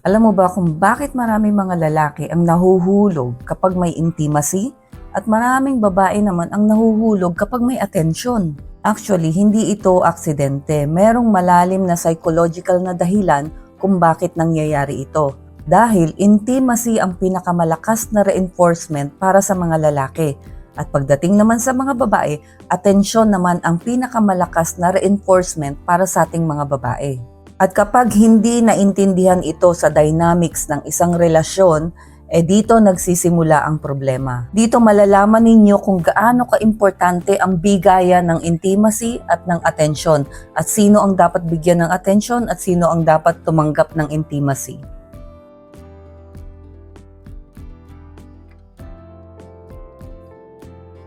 Alam mo ba kung bakit maraming mga lalaki ang nahuhulog kapag may intimacy at maraming babae naman ang nahuhulog kapag may atensyon? Actually, hindi ito aksidente. Merong malalim na psychological na dahilan kung bakit nangyayari ito. Dahil intimacy ang pinakamalakas na reinforcement para sa mga lalaki. At pagdating naman sa mga babae, atensyon naman ang pinakamalakas na reinforcement para sa ating mga babae. At kapag hindi naintindihan ito sa dynamics ng isang relasyon, dito nagsisimula ang problema. Dito malalaman ninyo kung gaano kaimportante ang bigayan ng intimacy at ng atensyon at sino ang dapat bigyan ng atensyon at sino ang dapat tumanggap ng intimacy.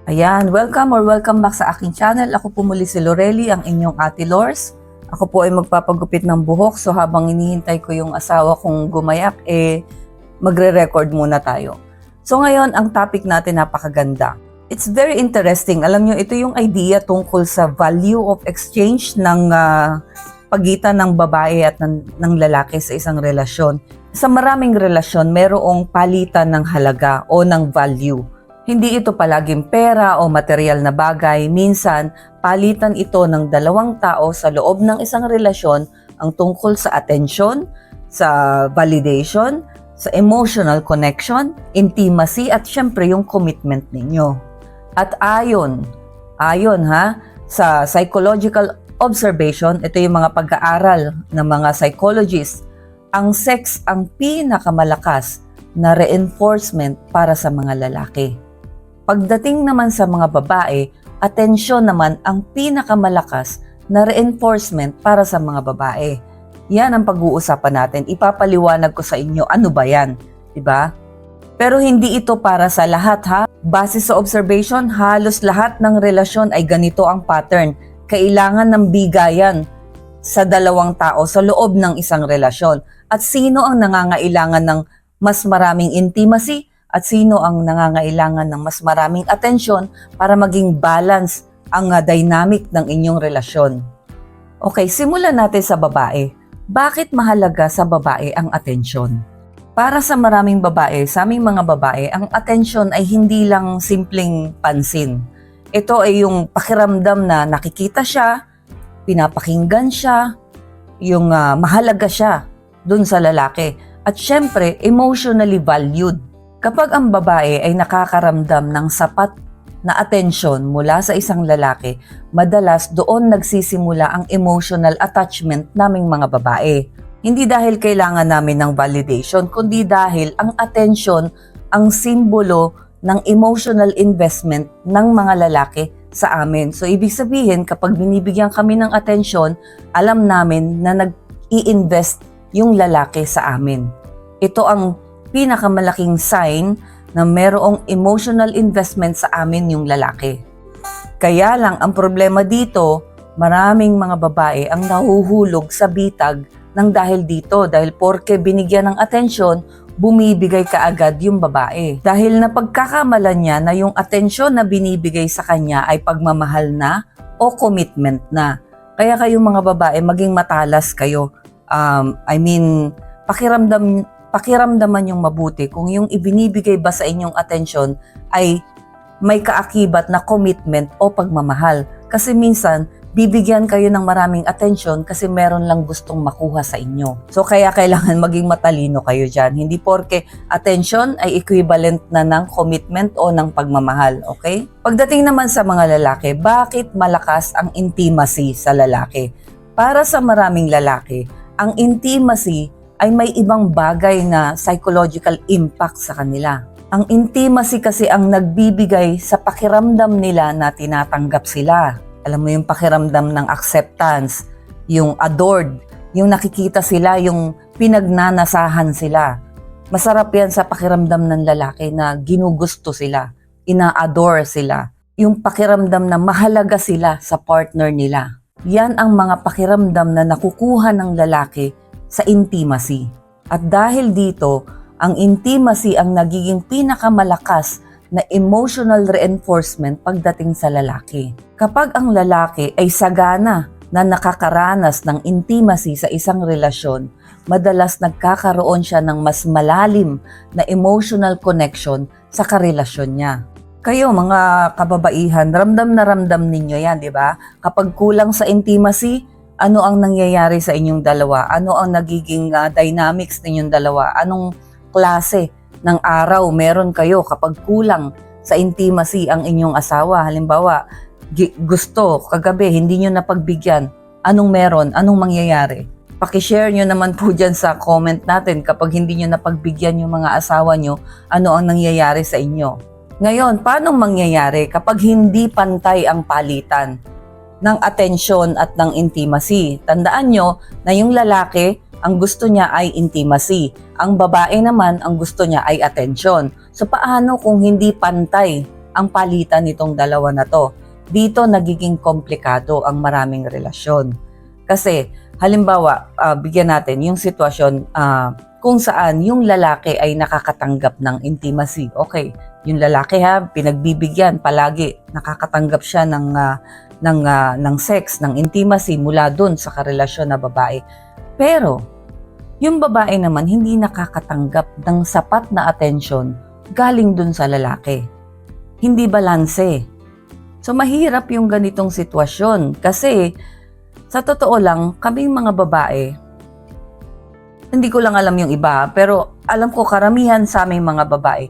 Ayan, welcome back sa aking channel. Ako po muli si Lorely, ang inyong Ate Lors. Ako po ay magpapagupit ng buhok, so habang inihintay ko yung asawa kong gumayak, magre-record muna tayo. So ngayon, ang topic natin napakaganda. It's very interesting. Alam nyo, ito yung idea tungkol sa value of exchange ng pagitan ng babae at ng lalaki sa isang relasyon. Sa maraming relasyon, merong palitan ng halaga o ng value. Hindi ito palaging pera o material na bagay. Minsan, palitan ito ng dalawang tao sa loob ng isang relasyon ang tungkol sa attention, sa validation, sa emotional connection, intimacy, at syempre yung commitment ninyo. At ayon sa psychological observation, ito yung mga pag-aaral ng mga psychologists, ang sex ang pinakamalakas na reinforcement para sa mga lalaki. Pagdating naman sa mga babae, atensyon naman ang pinakamalakas na reinforcement para sa mga babae. Yan ang pag-uusapan natin. Ipapaliwanag ko sa inyo ano ba yan, di ba? Pero hindi ito para sa lahat ha. Base sa observation, halos lahat ng relasyon ay ganito ang pattern. Kailangan ng bigayan sa dalawang tao sa loob ng isang relasyon. At sino ang nangangailangan ng mas maraming intimacy? At sino ang nangangailangan ng mas maraming atensyon para maging balance ang dynamic ng inyong relasyon. Okay, simulan natin sa babae. Bakit mahalaga sa babae ang atensyon? Para sa maraming babae, sa aming mga babae, ang atensyon ay hindi lang simpleng pansin. Ito ay yung pakiramdam na nakikita siya, pinapakinggan siya, yung mahalaga siya dun sa lalaki. At syempre, emotionally valued. Kapag ang babae ay nakakaramdam ng sapat na atensyon mula sa isang lalaki, madalas doon nagsisimula ang emotional attachment naming mga babae. Hindi dahil kailangan namin ng validation, kundi dahil ang atensyon ang simbolo ng emotional investment ng mga lalaki sa amin. So ibig sabihin, kapag binibigyan kami ng atensyon, alam namin na nag-i-invest yung lalaki sa amin. Ito ang pinakamalaking sign na merong emotional investment sa amin yung lalaki. Kaya lang, ang problema dito, maraming mga babae ang nahuhulog sa bitag ng dahil dito. Dahil porke binigyan ng atensyon, bumibigay kaagad yung babae. Dahil napagkakamalan niya na yung atensyon na binibigay sa kanya ay pagmamahal na o commitment na. Kaya kayong mga babae, maging matalas kayo. Pakiramdaman yung mabuti kung yung ibinibigay ba sa inyong atensyon ay may kaakibat na commitment o pagmamahal. Kasi minsan, bibigyan kayo ng maraming atensyon kasi meron lang gustong makuha sa inyo. So kaya kailangan maging matalino kayo dyan. Hindi porke atensyon ay equivalent na ng commitment o ng pagmamahal. Okay? Pagdating naman sa mga lalaki, bakit malakas ang intimacy sa lalaki? Para sa maraming lalaki, ang intimacy ay may ibang bagay na psychological impact sa kanila. Ang intimacy kasi ang nagbibigay sa pakiramdam nila na tinatanggap sila. Alam mo yung pakiramdam ng acceptance, yung adored, yung nakikita sila, yung pinagnanasahan sila. Masarap yan sa pakiramdam ng lalaki na ginugusto sila, ina-adore sila. Yung pakiramdam na mahalaga sila sa partner nila. Yan ang mga pakiramdam na nakukuha ng lalaki sa intimacy. At dahil dito, ang intimacy ang nagiging pinakamalakas na emotional reinforcement pagdating sa lalaki. Kapag ang lalaki ay sagana na nakakaranas ng intimacy sa isang relasyon, madalas nagkakaroon siya ng mas malalim na emotional connection sa karelasyon niya. Kayo mga kababaihan, ramdam na ramdam ninyo yan, di ba? Kapag kulang sa intimacy, ano ang nangyayari sa inyong dalawa? Ano ang nagiging dynamics ninyong dalawa? Anong klase ng araw meron kayo kapag kulang sa intimacy ang inyong asawa? Halimbawa, gusto, kagabi, hindi nyo napagbigyan. Anong meron? Anong mangyayari? Pakishare nyo naman po dyan sa comment natin kapag hindi nyo napagbigyan yung mga asawa nyo, ano ang nangyayari sa inyo. Ngayon, paano mangyayari kapag hindi pantay ang palitan ng atensyon at ng intimacy? Tandaan nyo na yung lalaki, ang gusto niya ay intimacy. Ang babae naman, ang gusto niya ay atensyon. So paano kung hindi pantay ang palitan nitong dalawa na to? Dito nagiging komplikado ang maraming relasyon. Kasi halimbawa, bigyan natin yung sitwasyon kung saan yung lalaki ay nakakatanggap ng intimacy. Okay, yung lalaki pinagbibigyan palagi, nakakatanggap siya ng sex, ng intimacy mula dun sa karelasyon na babae. Pero yung babae naman hindi nakakatanggap ng sapat na atensyon galing dun sa lalaki. Hindi balanse. So mahirap yung ganitong sitwasyon kasi sa totoo lang, kaming mga babae, hindi ko lang alam yung iba, pero alam ko karamihan sa aming mga babae,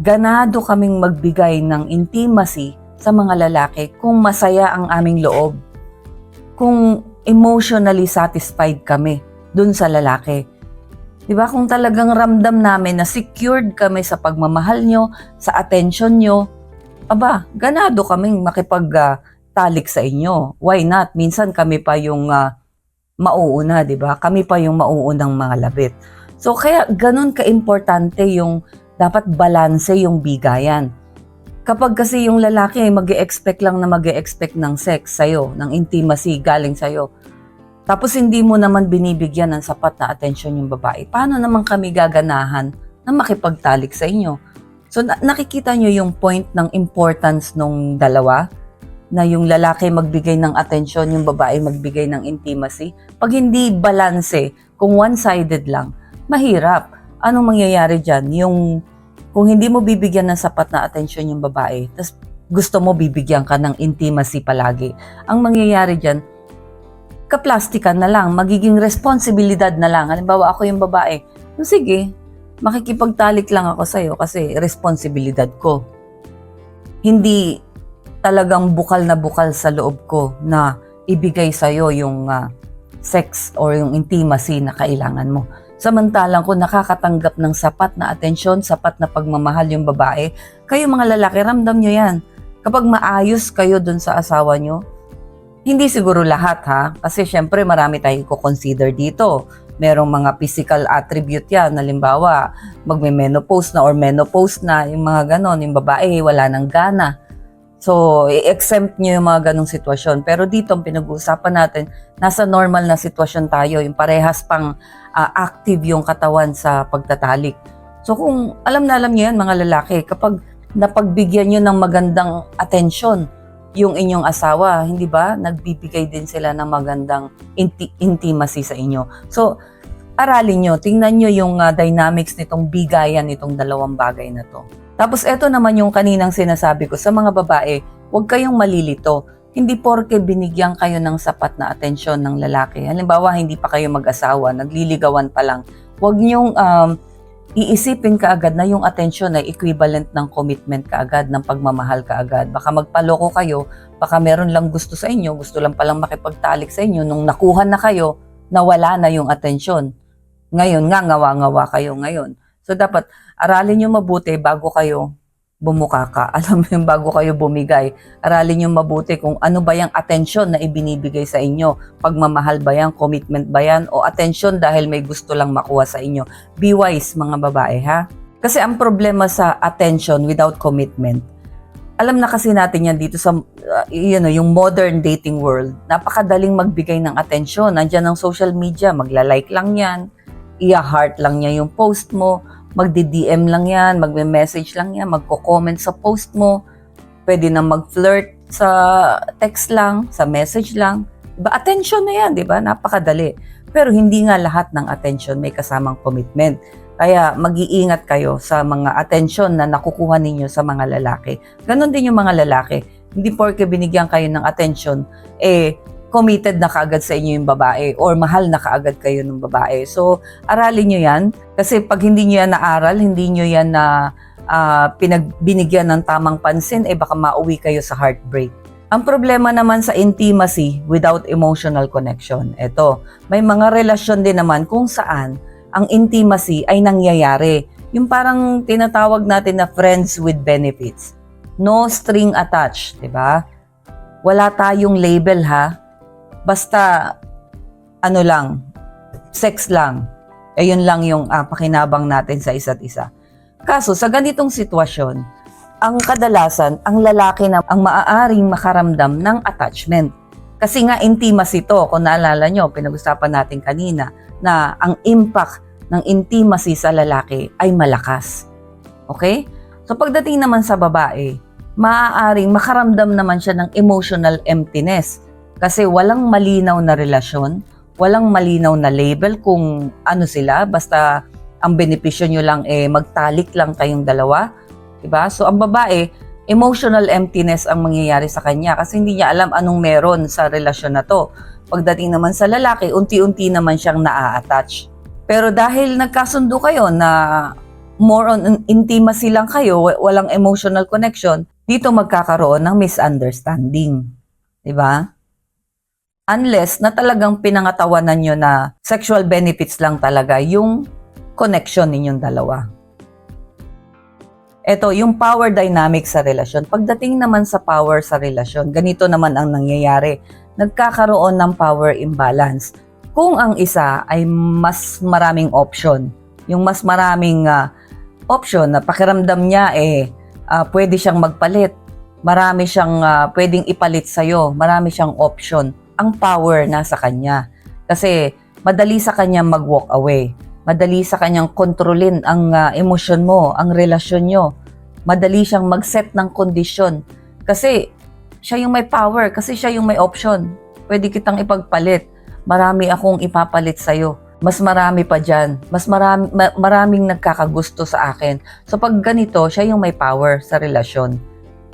ganado kaming magbigay ng intimacy sa mga lalaki kung masaya ang aming loob. Kung emotionally satisfied kami dun sa lalaki. Diba? Kung talagang ramdam namin na secured kami sa pagmamahal nyo, sa attention nyo, ganado kaming makipagtalik sa inyo. Why not? Minsan kami pa yung mauuna, di ba? Kami pa yung mauunang mga labit. So kaya ganun ka-importante yung dapat balanse yung bigayan. Kapag kasi yung lalaki ay mag-e-expect lang na mag-e-expect ng sex sa'yo, ng intimacy galing sa'yo, tapos hindi mo naman binibigyan ng sapat na atensyon yung babae, paano naman kami gaganahan na makipagtalik sa inyo? So nakikita nyo yung point ng importance nung dalawa? Na yung lalaki magbigay ng atensyon, yung babae magbigay ng intimacy. Pag hindi balanse, kung one-sided lang, mahirap. Anong mangyayari dyan? Kung hindi mo bibigyan ng sapat na atensyon yung babae, tapos gusto mo bibigyan ka ng intimacy palagi, ang mangyayari dyan, kaplastikan na lang, magiging responsibilidad na lang. Halimbawa, ako yung babae, sige, makikipagtalik lang ako sa'yo kasi responsibilidad ko. Hindi talagang bukal na bukal sa loob ko na ibigay sa'yo yung sex or yung intimacy na kailangan mo. Samantalang kung nakakatanggap ng sapat na atensyon, sapat na pagmamahal yung babae, kayo mga lalaki, ramdam nyo yan. Kapag maayos kayo dun sa asawa nyo, hindi siguro lahat kasi syempre marami tayong i-consider dito. Merong mga physical attribute yan, halimbawa magme-menopause na or menopause na, yung mga ganon, yung babae wala nang gana. So, i-exempt nyo yung mga ganong sitwasyon. Pero dito, ang pinag-uusapan natin, nasa normal na sitwasyon tayo, yung parehas pang active yung katawan sa pagtatalik. So, kung alam na alam nyo yan, mga lalaki, kapag napagbigyan nyo ng magandang atensyon yung inyong asawa, hindi ba? Nagbibigay din sila ng magandang intimacy sa inyo. So, aralin nyo, tingnan nyo yung dynamics nitong bigayan nitong dalawang bagay na to. Tapos eto naman yung kaninang sinasabi ko sa mga babae, huwag kayong malilito. Hindi porke binigyan kayo ng sapat na atensyon ng lalaki. Halimbawa, hindi pa kayo mag-asawa, nagliligawan pa lang. Huwag niyong iisipin kaagad na yung atensyon ay equivalent ng commitment kaagad, ng pagmamahal kaagad. Baka magpaloko kayo, baka meron lang gusto sa inyo, gusto lang palang makipagtalik sa inyo. Nung nakuha na kayo, nawala na yung atensyon. Ngayon nga, ngawa-ngawa kayo ngayon. So dapat aralin nyo mabuti bago kayo bumukaka. Alam mo yung bago kayo bumigay. Aralin nyo mabuti kung ano ba yung atensyon na ibinibigay sa inyo. Pagmamahal ba yan? Commitment ba yan? O atensyon dahil may gusto lang makuha sa inyo. Be wise mga babae Kasi ang problema sa attention without commitment, alam na kasi natin yan dito sa yung modern dating world. Napakadaling magbigay ng atensyon. Nandiyan ang social media, magla-like lang yan. I-heart lang niya yung post mo, magdi-DM lang yan, magme-message lang yan, magko-comment sa post mo, pwede na mag-flirt sa text lang, sa message lang. Diba? Attention na yan, di ba? Napakadali. Pero hindi nga lahat ng attention may kasamang commitment. Kaya mag-iingat kayo sa mga attention na nakukuha ninyo sa mga lalaki. Ganon din yung mga lalaki. Hindi porke binigyan kayo ng attention, committed na kaagad sa inyo yung babae or mahal na kaagad kayo ng babae. So, aralin nyo yan. Kasi pag hindi nyo yan naaral, hindi nyo yan na pinagbinigyan ng tamang pansin, baka mauwi kayo sa heartbreak. Ang problema naman sa intimacy without emotional connection, may mga relasyon din naman kung saan ang intimacy ay nangyayari. Yung parang tinatawag natin na friends with benefits. No string attached, di ba? Wala tayong label ha. Basta, sex lang. Yun lang yung pakinabang natin sa isa't isa. Kaso, sa ganitong sitwasyon, ang kadalasan, ang lalaki na ang maaaring makaramdam ng attachment. Kasi nga intimacy to, kung naalala nyo, pinag-usapan natin kanina, na ang impact ng intimacy sa lalaki ay malakas. Okay? So pagdating naman sa babae, maaaring makaramdam naman siya ng emotional emptiness. Kasi walang malinaw na relasyon, walang malinaw na label kung ano sila, basta ang benepisyo nyo lang magtalik lang kayong dalawa. Diba? So, ang babae, emotional emptiness ang mangyayari sa kanya kasi hindi niya alam anong meron sa relasyon na to. Pagdating naman sa lalaki, unti-unti naman siyang naa-attach. Pero dahil nagkasundo kayo na more on intimacy lang kayo, walang emotional connection, dito magkakaroon ng misunderstanding. Diba? Unless na talagang pinangatawanan nyo na sexual benefits lang talaga yung connection ninyong dalawa. Ito, yung power dynamic sa relasyon. Pagdating naman sa power sa relasyon, ganito naman ang nangyayari. Nagkakaroon ng power imbalance. Kung ang isa ay mas maraming option, yung mas maraming option na pakiramdam niya pwede siyang magpalit, marami siyang pwedeng ipalit sa'yo, marami siyang option, ang power nasa kanya. Kasi madali sa kanya mag-walk away. Madali sa kanyang kontrolin ang emosyon mo, ang relasyon nyo. Madali siyang mag-set ng kondisyon. Kasi siya yung may power, kasi siya yung may option. Pwede kitang ipagpalit. Marami akong ipapalit sa'yo. Mas marami pa dyan. Mas maraming nagkakagusto sa akin. So pag ganito, siya yung may power sa relasyon.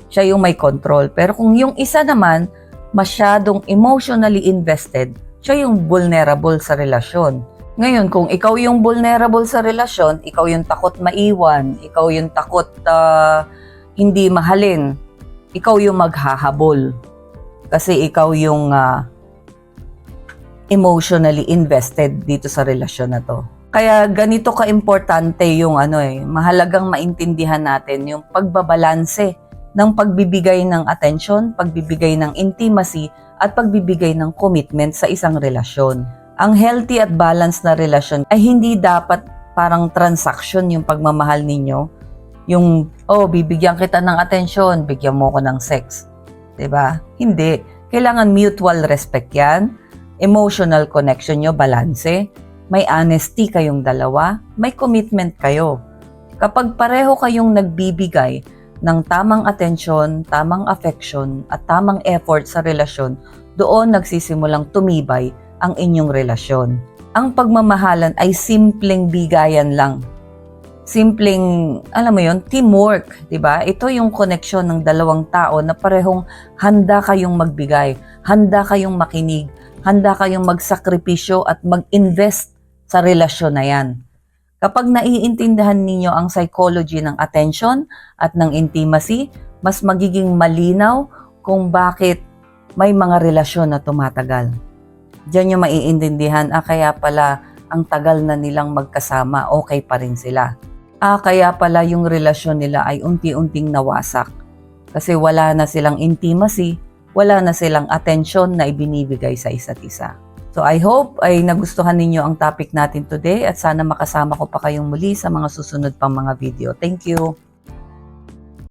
Siya yung may control. Pero kung yung isa naman, masyadong emotionally invested, siya yung vulnerable sa relasyon. Ngayon, kung ikaw yung vulnerable sa relasyon, ikaw yung takot maiwan, ikaw yung takot hindi mahalin, ikaw yung maghahabol. Kasi ikaw yung emotionally invested dito sa relasyon na to. Kaya ganito ka-importante yung mahalagang maintindihan natin yung pagbabalanse ng pagbibigay ng attention, pagbibigay ng intimacy, at pagbibigay ng commitment sa isang relasyon. Ang healthy at balanced na relasyon ay hindi dapat parang transaction yung pagmamahal ninyo. Yung, bibigyan kita ng atensyon, bigyan mo ko ng sex. Diba? Hindi. Kailangan mutual respect yan. Emotional connection nyo, balanse. May honesty kayong dalawa. May commitment kayo. Kapag pareho kayong nagbibigay ng tamang atensyon, tamang affection, at tamang effort sa relasyon, doon nagsisimulang tumibay ang inyong relasyon. Ang pagmamahalan ay simpleng bigayan lang. Simpleng, teamwork, di ba? Ito yung koneksyon ng dalawang tao na parehong handa kayong magbigay, handa kayong makinig, handa kayong magsakripisyo at mag-invest sa relasyon na yan. Kapag naiintindihan ninyo ang psychology ng attention at ng intimacy, mas magiging malinaw kung bakit may mga relasyon na tumatagal. Diyan yung maiintindihan, kaya pala ang tagal na nilang magkasama, okay pa rin sila. Kaya pala yung relasyon nila ay unti-unting nawasak. Kasi wala na silang intimacy, wala na silang attention na ibinibigay sa isa't isa. So I hope ay nagustuhan ninyo ang topic natin today at sana makasama ko pa kayong muli sa mga susunod pang mga video. Thank you!